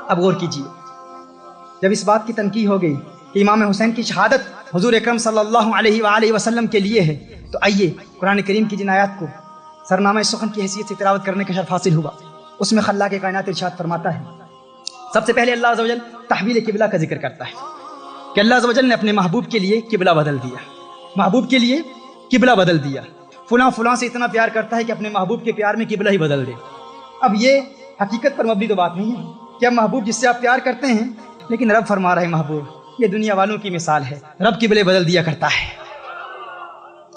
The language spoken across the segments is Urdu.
اب غور کیجیے، جب اس بات کی تنقید ہو گئی کہ امام حسین کی شہادت حضور اکرم صلی اللہ علیہ وآلہ وسلم کے لیے ہے، تو آئیے قرآن کریم کی جن آیات کو سرنامہ سخن کی حیثیت سے تلاوت کرنے کا شرف حاصل ہوا، اس میں خلاق کائنات ارشاد فرماتا ہے، سب سے پہلے اللہ عز و جل تحویل قبلہ کا ذکر کرتا ہے کہ اللہ عز و جل نے اپنے محبوب کے لیے قبلہ بدل دیا، محبوب کے لیے قبلہ بدل دیا، فلاں فلاں سے اتنا پیار کرتا ہے کہ اپنے محبوب کے پیار میں قبلہ ہی بدل دے۔ اب یہ حقیقت پر مبنی تو بات نہیں ہے کہ اب محبوب جس سے آپ پیار کرتے ہیں، لیکن رب فرما رہے محبوب یہ دنیا والوں کی مثال ہے، رب قبلے بدل دیا کرتا ہے۔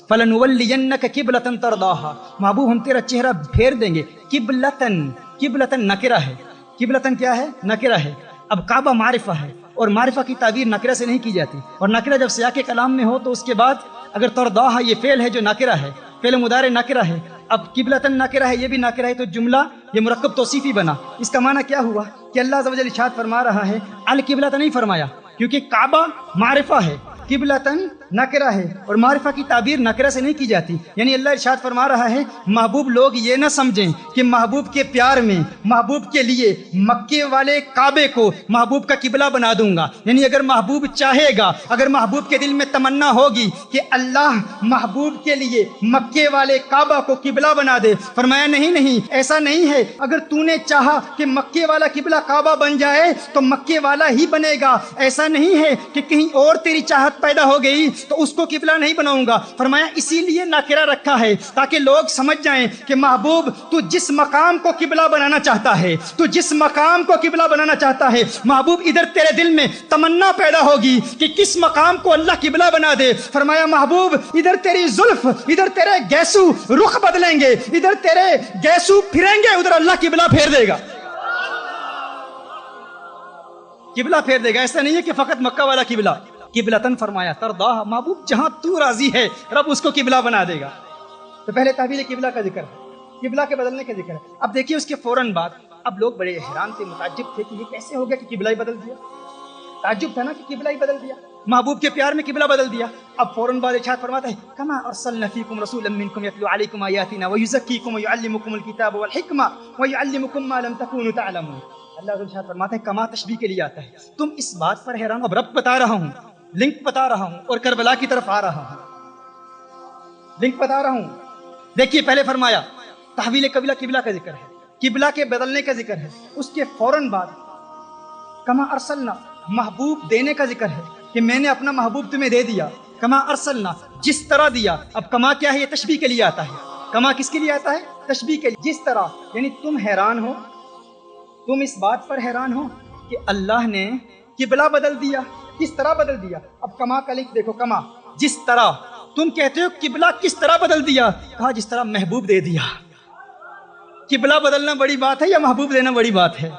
فَلَنُوَلِّيَنَّكَ قِبْلَةً تَرْضَاهَا، محبوب ہم تیرا چہرہ پھیر دیں گے۔ قبلتن نکرہ ہے، قبلتن کیا ہے؟ نکرہ ہے۔ اب کعبہ معرفہ ہے، اور معرفہ کی تعبیر نکرہ سے نہیں کی جاتی، اور نکرہ جب سیاق کلام میں ہو تو اس کے بعد اگر ترضاها یہ فعل ہے جو نکرہ ہے، فعل مضارع نکرہ ہے، اب قبلتن نکرہ ہے، یہ بھی نکرہ ہے، تو جملہ یہ مرکب توصیفی بنا۔ اس کا معنی کیا ہوا کہ اللہ عز و جل ارشاد فرما رہا ہے القبلۃ نہیں فرمایا، کیونکہ کعبہ معرفہ ہے، قبلتن نکرہ ہے، اور معرفہ کی تعبیر نکرہ سے نہیں کی جاتی، یعنی اللہ ارشاد فرما رہا ہے محبوب لوگ یہ نہ سمجھیں کہ محبوب کے پیار میں محبوب کے لیے مکے والے کعبے کو محبوب کا قبلہ بنا دوں گا، یعنی اگر محبوب چاہے گا، اگر محبوب کے دل میں تمنا ہوگی کہ اللہ محبوب کے لیے مکے والے کعبہ کو قبلہ بنا دے، فرمایا نہیں ایسا نہیں ہے، اگر تو نے چاہا کہ مکے والا قبلہ کعبہ بن جائے تو مکے والا ہی بنے گا، ایسا نہیں ہے کہ کہیں اور تیری چاہت پیدا ہو گئی تو اس کو قبلہ نہیں بناؤں گا، فرمایا اسی لیے ناکرہ رکھا ہے تاکہ لوگ سمجھ جائیں کہ محبوب تو جس مقام کو قبلہ بنانا چاہتا ہے، تو جس مقام کو قبلہ بنانا چاہتا ہے، محبوب ادھر تیرے دل میں تمنا پیدا ہوگی کہ کس مقام کو اللہ قبلہ بنا دے، فرمایا محبوب ادھر تیری زلف، ادھر تیرے گیسو رخ بدلیں گے، ادھر تیرے گیسو پھریں گے، ادھر اللہ قبلہ پھیر دے گا، قبلہ پھیر دے گا۔ ایسا نہیں ہے کہ فقط مکہ والا قبلہ، قبلتن فرمایا ترضاها، محبوب جہاں تو راضی ہے رب اس کو قبلہ بنا دے گا۔ تو پہلے تحویل قبلہ کا ذکر ہے، قبلہ کے بدلنے کا ذکر ہے۔ اب دیکھیے اس کے فوراً بعد اب لوگ بڑے حیران تھے، متعجب تھے کہ یہ کیسے ہو گیا کہ قبلہ ہی بدل دیا، تعجب تھا نا کہ قبلہ ہی بدل دیا، محبوب کے پیار میں قبلہ بدل دیا۔ اب فوراً بعد ارشاد فرماتا ہے کما ارسلنا فیکم رسولا منکم یتلو علیکم آیاتنا ویزکیکم ویعلمکم الکتاب والحکمہ ویعلمکم ما لم تکونوا تعلمون۔ اللہ ارشاد فرماتا ہے کما تشبیہ کے لیے آتا ہے، تم اس بات پر حیران ہو، اب رب بتا رہا ہوں، لنک بتا رہا ہوں اور کربلا کی طرف آ رہا ہوں، لنک بتا رہا ہوں۔ دیکھیے پہلے فرمایا تحویل قبلہ کا ذکر ہے، قبلہ کے بدلنے کا ذکر ہے، اس کے فوراً بعد کما ارسلنا محبوب دینے کا ذکر ہے کہ میں نے اپنا محبوب تمہیں دے دیا، کما ارسلنا جس طرح دیا۔ اب کما کیا ہے؟ یہ تشبیہ کے لیے آتا ہے، کما کس کے لیے آتا ہے؟ تشبیہ کے لیے، جس طرح، یعنی تم حیران ہو، تم اس بات پر حیران ہو کہ اللہ نے قبلہ بدل دیا، کس طرح بدل دیا؟ اب کما کا لکھ دیکھو، کما جس طرح، تم کہتے ہو قبلہ کس طرح بدل دیا، کہا جس طرح محبوب دے دیا۔ قبلہ بدلنا بڑی بات ہے یا محبوب دینا بڑی بات ہے؟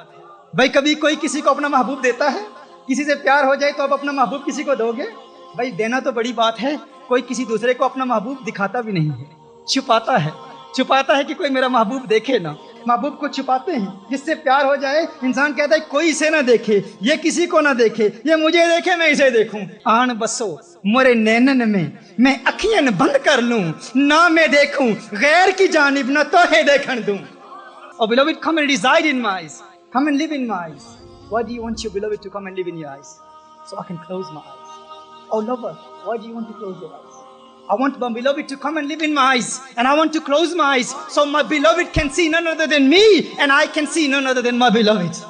بھائی کبھی کوئی کسی کو اپنا محبوب دیتا ہے؟ کسی سے پیار ہو جائے تو اب اپنا محبوب کسی کو دو گے؟ بھائی دینا تو بڑی بات ہے، کوئی کسی دوسرے کو اپنا محبوب دکھاتا بھی نہیں ہے، چھپاتا ہے کہ کوئی میرا محبوب دیکھے نہ، محبوب کو چھپاتے ہیں۔ جس سے پیار ہو جائے انسان کہتا ہے کوئی اسے نہ دیکھے، یہ کسی کو نہ دیکھے، یہ مجھے دیکھے میں اسے دیکھوں۔ آن بسو مورے نینن میں اکھیاں بند کر لوں، نہ میں دیکھوں غیر کی جانب، نہ توہے دیکھن دوں۔ Oh beloved, come and reside in my eyes, come and live in my eyes. Why do you want your beloved to come and live in your eyes? So I can close my eyes. Oh lover, why do you want to close your eyes? I want my beloved to come and live in my eyes, and I want to close my eyes so my beloved can see none other than me and I can see none other than my beloved.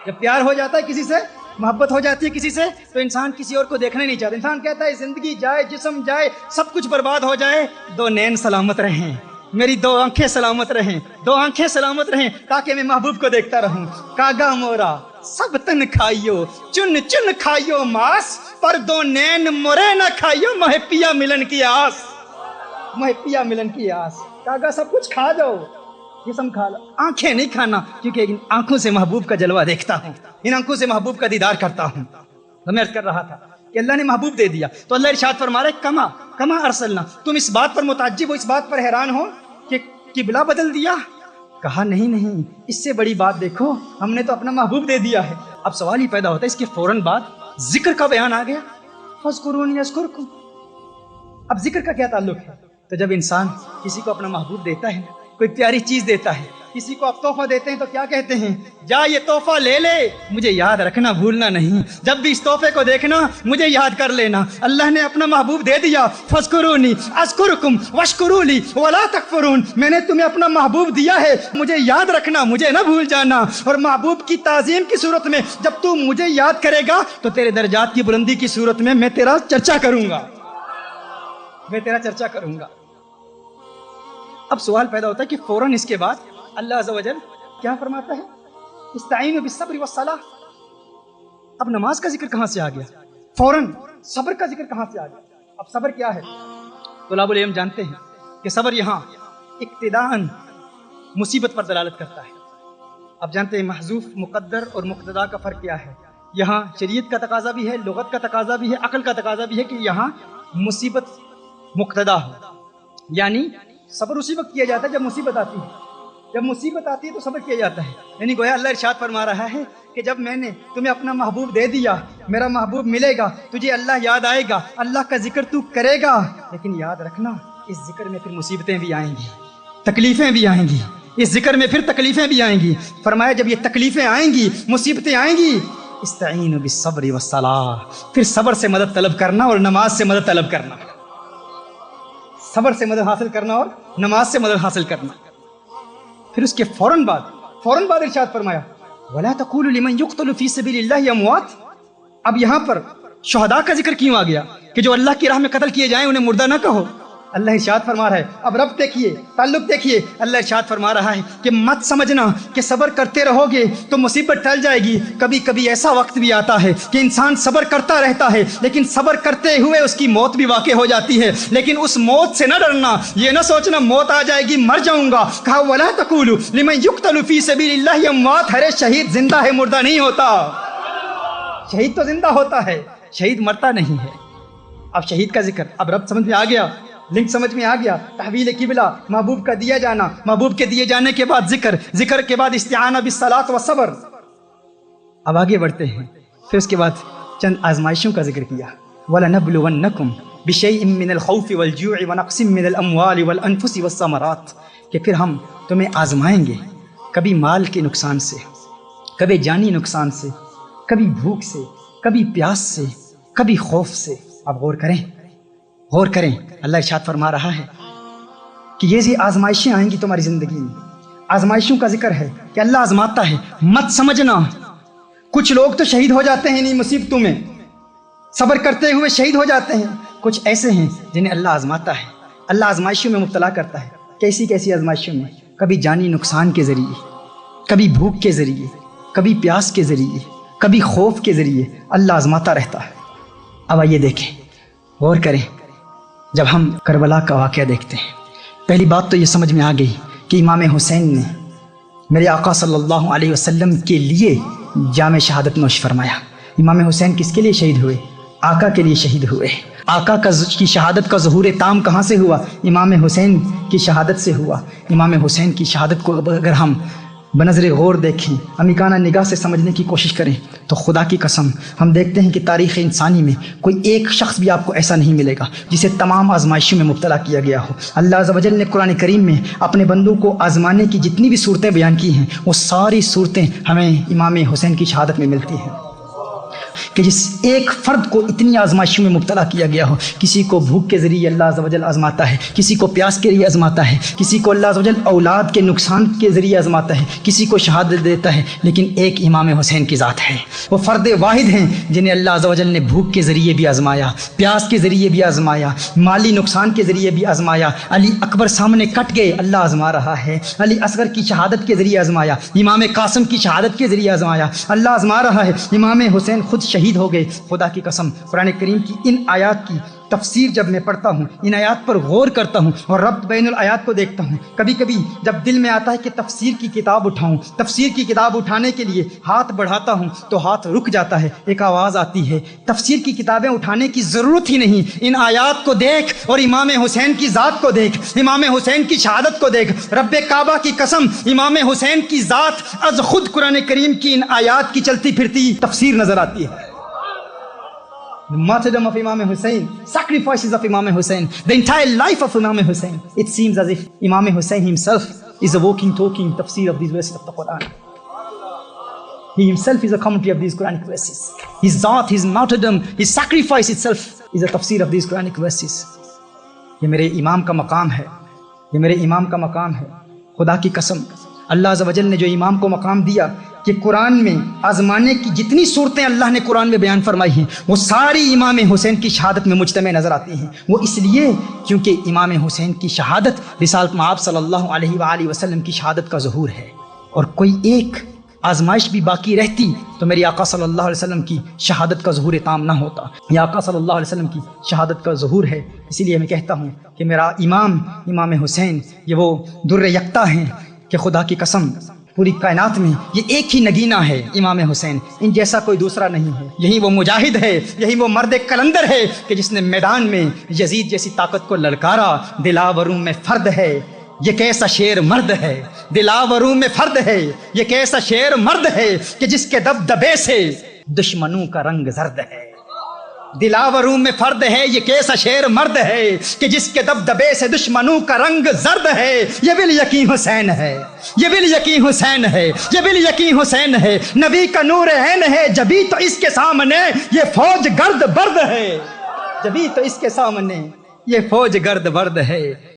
جب پیار ہو جاتا ہے کسی سے، محبت ہو جاتی ہے کسی سے، تو انسان کسی اور کو دیکھنا نہیں چاہتا، انسان کہتا ہے زندگی جائے، جسم جائے، سب کچھ برباد ہو جائے، دو نین سلامت رہیں، میری دو آنکھیں سلامت رہیں، دو آنکھیں سلامت رہیں، تاکہ میں محبوب کو دیکھتا رہوں۔ کاگا مورا سب تن کھائیو، چن چن کھائیو ماس، پر دو نین مورے نہ کھائیو، مہے پیا ملن کی آس، مہے پیا ملن کی آس۔ کاگا سب کچھ کھا جاؤ، جسم کھا لو، آنکھیں نہیں کھانا، کیونکہ ان آنکھوں سے محبوب کا جلوہ دیکھتا ہوں، ان آنکھوں سے محبوب کا دیدار کرتا ہوں۔ تو میں عرض کر رہا تھا کہ اللہ نے محبوب دے دیا، تو اللہ ارشاد فرما رہا ہے کما ارسلنا، تم اس بات پر متعجب ہو، اس بات پر حیران ہو کہ قبلہ بدل دیا؟ کہا نہیں، اس سے بڑی بات دیکھو، ہم نے تو اپنا محبوب دے دیا ہے۔ اب سوال ہی پیدا ہوتا ہے، اس کے فوراً بعد ذکر کا بیان آ گیا، فاذکرونی اذکرکم۔ اب ذکر کا کیا تعلق ہے؟ تو جب انسان کسی کو اپنا محبوب دیتا ہے، کوئی پیاری چیز دیتا ہے، کسی کو آپ تحفہ دیتے ہیں تو کیا کہتے ہیں؟ جا یہ تحفہ لے لے، مجھے یاد رکھنا، بھولنا نہیں، جب بھی اس تحفے کو دیکھنا مجھے یاد کر لینا۔ اللہ نے اپنا محبوب دے دیا، فاذکرونی اذکرکم واشکروا لی ولا تکفرون، میں نے تمہیں اپنا محبوب دیا ہے، مجھے یاد رکھنا، مجھے نہ بھول جانا۔ اور محبوب کی تعظیم کی صورت میں جب تو مجھے یاد کرے گا تو تیرے درجات کی بلندی کی صورت میں تیرا چرچا کروں گا، میں تیرا چرچا کروں گا۔ اب سوال پیدا ہوتا ہے کہ فوراً اس کے بعد اللہ عز و جل کیا فرماتا ہے؟ استعینوا بالصبر والصلاۃ۔ اب نماز کا ذکر کہاں سے آ گیا؟ فوراً صبر کا ذکر کہاں سے آ گیا؟ اب صبر کیا ہے؟ طلاب العلم جانتے ہیں کہ صبر یہاں ابتداءً مصیبت پر دلالت کرتا ہے۔ اب جانتے ہیں محذوف مقدر اور مقتدا کا فرق کیا ہے؟ یہاں شریعت کا تقاضا بھی ہے، لغت کا تقاضا بھی ہے، عقل کا تقاضا بھی ہے کہ یہاں مصیبت مقتدا ہو، یعنی صبر اسی وقت کیا جاتا ہے جب مصیبت آتی ہے، جب مصیبت آتی ہے تو صبر کیا جاتا ہے۔ یعنی گویا اللہ ارشاد فرما رہا ہے کہ جب میں نے تمہیں اپنا محبوب دے دیا، میرا محبوب ملے گا، تجھے اللہ یاد آئے گا، اللہ کا ذکر تو کرے گا، لیکن یاد رکھنا اس ذکر میں پھر مصیبتیں بھی آئیں گی، تکلیفیں بھی آئیں گی، اس ذکر میں پھر تکلیفیں بھی آئیں گی۔ فرمایا جب یہ تکلیفیں آئیں گی، مصیبتیں آئیں گی، استعینوا بالصبر والصلاۃ، پھر صبر سے مدد طلب کرنا اور نماز سے مدد طلب کرنا، صبر سے مدد حاصل کرنا اور نماز سے مدد حاصل کرنا۔ پھر اس کے فوراً بعد ارشاد فرمایا وَلَا تَقُولُوا لِمَنْ يُقْتَلُ فِي سَبِيلِ اللَّهِ أَمْوَاتٌ۔ اب یہاں پر شہداء کا ذکر کیوں آ گیا کہ جو اللہ کی راہ میں قتل کیے جائیں انہیں مردہ نہ کہو؟ اللہ ارشاد فرما رہا ہے، اب رب دیکھیے، تعلق دیکھیے، اللہ ارشاد فرما رہا ہے کہ مت سمجھنا کہ صبر کرتے رہو گے تو مصیبت ٹل جائے گی۔ کبھی کبھی ایسا وقت بھی آتا ہے کہ انسان صبر کرتا رہتا ہے، لیکن صبر کرتے ہوئے اس کی موت بھی واقع ہو جاتی ہے، لیکن اس موت سے نہ ڈرنا، یہ نہ سوچنا موت آ جائے گی مر جاؤں گا۔ کہا وَلَا تَقُولُوا لِمَنْ يُقْتَلُ فِي سَبِيلِ اللَّهِ أَمْوَاتٌ، ارے شہید زندہ ہے، مردہ نہیں ہوتا، شہید تو زندہ ہوتا ہے، شہید مرتا نہیں ہے۔ اب شہید کا ذکر، اب رب سمجھ میں آ گیا، لنک سمجھ میں آ گیا، تحویل قبلہ، محبوب کا دیا جانا، محبوب کے دیے جانے کے بعد ذکر کے بعد استعانہ بالصلاۃ والصبر۔ اب آگے بڑھتے ہیں، پھر اس کے بعد چند آزمائشوں کا ذکر کیا، وَلَنَبْلُوَنَّكُمْ بِشَيْءٍ مِّنَ الْخَوْفِ وَالْجُوعِ وَنَقْصٍ مِّنَ الْأَمْوَالِ وَالْأَنفُسِ وَالثَّمَرَاتِ، کہ پھر ہم تمہیں آزمائیں گے، کبھی مال کے نقصان سے، کبھی جانی نقصان سے، کبھی بھوک سے، کبھی پیاس سے، کبھی خوف سے۔ اب غور کریں، اللہ ارشاد فرما رہا ہے کہ یہ آزمائشیں آئیں گی تمہاری زندگی میں۔ آزمائشوں کا ذکر ہے کہ اللہ آزماتا ہے، مت سمجھنا کچھ لوگ تو شہید ہو جاتے ہیں انہیں مصیبتوں میں، صبر کرتے ہوئے شہید ہو جاتے ہیں، کچھ ایسے ہیں جنہیں اللہ آزماتا ہے، اللہ آزمائشوں میں مبتلا کرتا ہے۔ کیسی آزمائشوں میں؟ کبھی جانی نقصان کے ذریعے، کبھی بھوک کے ذریعے، کبھی پیاس کے ذریعے، کبھی خوف کے ذریعے اللہ آزماتا رہتا ہے۔ اب آئیے دیکھیں، غور کریں، جب ہم کربلا کا واقعہ دیکھتے ہیں، پہلی بات تو یہ سمجھ میں آ گئی کہ امام حسین نے میرے آقا صلی اللہ علیہ وسلم کے لیے جام شہادت نوش فرمایا۔ امام حسین کس کے لیے شہید ہوئے؟ آقا کے لیے شہید ہوئے۔ آقا کی شہادت کا ظہور تام کہاں سے ہوا؟ امام حسین کی شہادت سے ہوا۔ امام حسین کی شہادت کو اگر ہم بنظر غور دیکھیں، عمیقانہ نگاہ سے سمجھنے کی کوشش کریں تو خدا کی قسم ہم دیکھتے ہیں کہ تاریخ انسانی میں کوئی ایک شخص بھی آپ کو ایسا نہیں ملے گا جسے تمام آزمائشوں میں مبتلا کیا گیا ہو۔ اللہ عز و جل نے قرآن کریم میں اپنے بندوں کو آزمانے کی جتنی بھی صورتیں بیان کی ہیں، وہ ساری صورتیں ہمیں امام حسین کی شہادت میں ملتی ہیں کہ جس ایک فرد کو اتنی آزمائشوں میں مبتلا کیا گیا ہو۔ کسی کو بھوک کے ذریعے اللہ عز و جل آزماتا ہے، کسی کو پیاس کے ذریعے آزماتا ہے، کسی کو اللہ عز و جل اولاد کے نقصان کے ذریعے آزماتا ہے، کسی کو شہادت دیتا ہے، لیکن ایک امام حسین کی ذات ہے، وہ فرد واحد ہیں جنہیں اللہ عز و جل نے بھوک کے ذریعے بھی آزمایا، پیاس کے ذریعے بھی آزمایا، مالی نقصان کے ذریعے بھی آزمایا۔ علی اکبر سامنے کٹ گئے، اللہ آزما رہا ہے۔ علی اصغر کی شہادت کے ذریعے آزمایا، امام قاسم کی شہادت کے ذریعے آزمایا، اللہ آزما رہا ہے۔ امام حسین خود شہید ہو گئے۔ خدا کی قسم قرآن کریم کی ان آیات کی تفسیر جب میں پڑھتا ہوں، ان آیات پر غور کرتا ہوں اور ربط بین الآیات کو دیکھتا ہوں، کبھی کبھی جب دل میں آتا ہے کہ تفسیر کی کتاب اٹھاؤں، تفسیر کی کتاب اٹھانے کے لیے ہاتھ بڑھاتا ہوں تو ہاتھ رک جاتا ہے، ایک آواز آتی ہے، تفسیر کی کتابیں اٹھانے کی ضرورت ہی نہیں، ان آیات کو دیکھ اور امام حسین کی ذات کو دیکھ، امام حسین کی شہادت کو دیکھ۔ رب کعبہ کی قسم امام حسین کی ذات از خود قرآن کریم کی ان آیات کی چلتی پھرتی تفسیر نظر آتی ہے۔ The martyrdom of Imam Hussein, sacrifices of Imam Hussein, the entire life of Imam Hussein. It seems as if Imam Hussein himself is a walking, talking tafsir of these verses of the Quran. He himself is a commentary of these Quranic verses. His zat, his martyrdom, his sacrifice itself is a tafsir of these Quranic verses. یہ میرے امام کا مقام ہے, یہ میرے امام کا مقام ہے. خدا کی قسم, اللہ عز و جل نے جو امام کو مقام دیا کہ قرآن میں آزمانے کی جتنی صورتیں اللہ نے قرآن میں بیان فرمائی ہیں وہ ساری امام حسین کی شہادت میں مجتمع نظر آتی ہیں. وہ اس لیے کیونکہ امام حسین کی شہادت رسالت مآب صلی اللہ علیہ وآلہ وسلم کی شہادت کا ظہور ہے, اور کوئی ایک آزمائش بھی باقی رہتی تو میری آقا صلی اللہ علیہ وسلم کی شہادت کا ظہور تام نہ ہوتا. یہ آقا صلی اللہ علیہ وسلم کی شہادت کا ظہور ہے. اسی لیے میں کہتا ہوں کہ میرا امام حسین یہ وہ در یکتا ہیں کہ خدا کی قسم پوری کائنات میں یہ ایک ہی نگینہ ہے امام حسین, ان جیسا کوئی دوسرا نہیں ہے. یہی وہ مجاہد ہے, یہی وہ مرد کلندر ہے کہ جس نے میدان میں یزید جیسی طاقت کو للکارا. دلاوروں میں فرد ہے یہ کیسا شیر مرد ہے, دلاوروں میں فرد ہے یہ کیسا شیر مرد ہے کہ جس کے دبدبے سے دشمنوں کا رنگ زرد ہے. دلاوروں میں فرد ہے یہ کیسا شیر مرد ہے کہ جس کے دبدبے سے دشمنوں کا رنگ زرد ہے. یہ بالیقین حسین ہے, یہ بالیقین حسین ہے, یہ بالیقین حسین ہے. نبی کا نور عین ہے جبھی تو اس کے سامنے یہ فوج گرد برد ہے, جبھی تو اس کے سامنے یہ فوج گرد برد ہے.